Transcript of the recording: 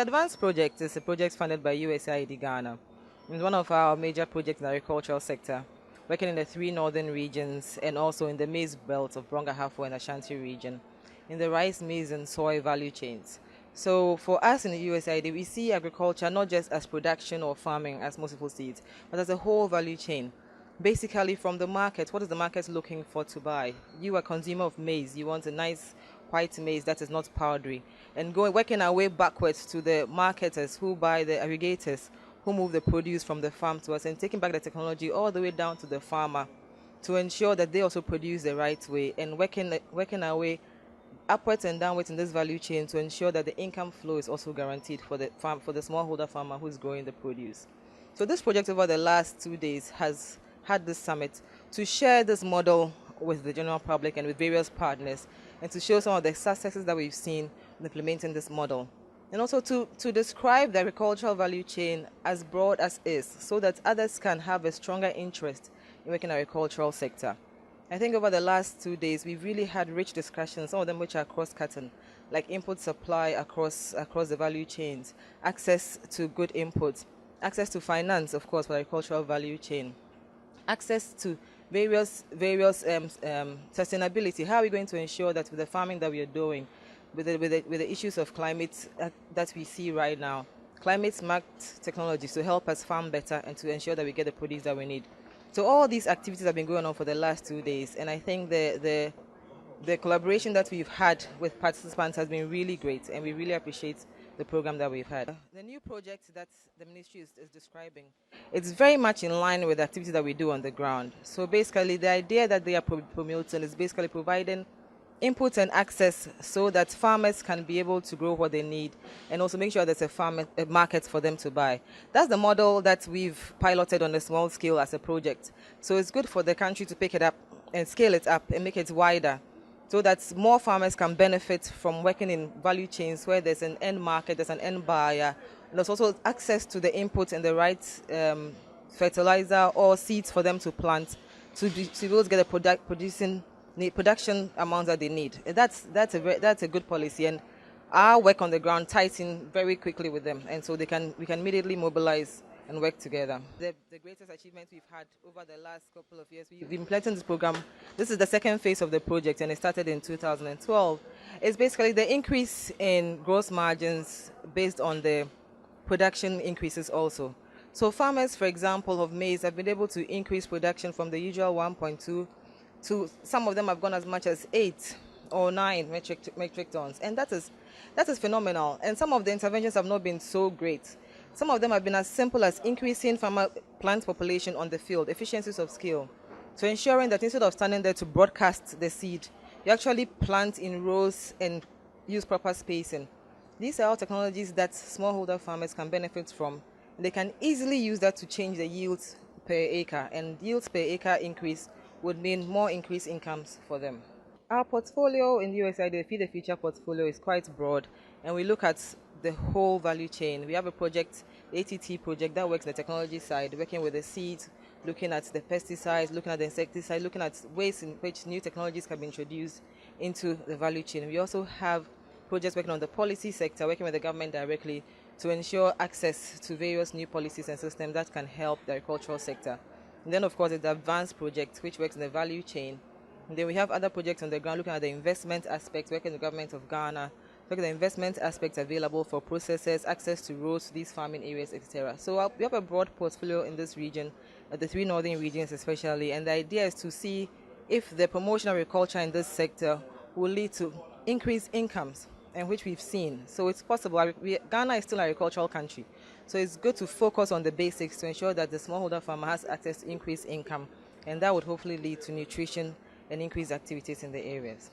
Advanced project is a project funded by USAID Ghana. It's one of our major projects in the agricultural sector, working in the 3 northern regions and also in the maize belt of Bronga Hafo and Ashanti region, in the rice, maize, and soy value chains. So for us in the USAID, we see agriculture not just as production or farming, as most people see it, but as a whole value chain. Basically, from the market, what is the market looking for to buy? You are a consumer of maize. You want a nice white maize that is not powdery. And working our way backwards to the marketers who buy, the aggregators who move the produce from the farm to us, and taking back the technology all the way down to the farmer to ensure that they also produce the right way, and working our way upwards and downwards in this value chain to ensure that the income flow is also guaranteed for the smallholder farmer who is growing the produce. So this project over the last 2 days has had this summit to share this model with the general public and with various partners, and to show some of the successes that we've seen in implementing this model, and also to describe the agricultural value chain as broad as is, so that others can have a stronger interest in working in the agricultural sector. I think over the last 2 days we've really had rich discussions, some of them which are cross-cutting, like input supply across the value chains, access to good inputs, access to finance, of course, for the agricultural value chain, access to various sustainability. How are we going to ensure that with the farming that we are doing, with the issues of climate that we see right now, climate-smart technologies to help us farm better and to ensure that we get the produce that we need. So all these activities have been going on for the last 2 days, and I think the collaboration that we've had with participants has been really great, and we really appreciate the program that we've had. The new project that the ministry is describing, it's very much in line with the activity that we do on the ground. So basically the idea that they are promoting is basically providing input and access so that farmers can be able to grow what they need, and also make sure there's a market for them to buy. That's the model that we've piloted on a small scale as a project. So it's good for the country to pick it up and scale it up and make it wider, so that more farmers can benefit from working in value chains where there's an end market, there's an end buyer, and there's also access to the input and the right fertilizer or seeds for them to plant to be able to get the production amounts that they need. That's a good policy, and our work on the ground ties in very quickly with them, and so we can immediately mobilize and work together. The greatest achievement we've had over the last couple of years, we've been implementing this program. This is the second phase of the project, and it started in 2012. It's basically the increase in gross margins based on the production increases also. So farmers, for example, of maize have been able to increase production from the usual 1.2 to some of them have gone as much as 8 or 9 metric tons, and that is phenomenal. And some of the interventions have not been so great. Some of them have been as simple as increasing farmer plant population on the field, efficiencies of scale, so ensuring that instead of standing there to broadcast the seed, you actually plant in rows and use proper spacing. These are all technologies that smallholder farmers can benefit from. They can easily use that to change the yields per acre, and yields per acre increase would mean more increased incomes for them. Our portfolio in the USAID, the Feed the Future portfolio, is quite broad, and we look at the whole value chain. We have a project, the ATT project, that works on the technology side, working with the seeds, looking at the pesticides, looking at the insecticides, looking at ways in which new technologies can be introduced into the value chain. We also have projects working on the policy sector, working with the government directly to ensure access to various new policies and systems that can help the agricultural sector. And then, of course, the Advanced project, which works in the value chain. And then we have other projects on the ground looking at the investment aspects, working with the government of Ghana, looking at the investment aspects available for processors, access to roads to these farming areas, etc. So we have a broad portfolio in this region, the 3 northern regions especially, and the idea is to see if the promotion of agriculture in this sector will lead to increased incomes, and which we've seen. So it's possible. Ghana is still an agricultural country, so it's good to focus on the basics to ensure that the smallholder farmer has access to increased income, and that would hopefully lead to nutrition and increased activities in the areas.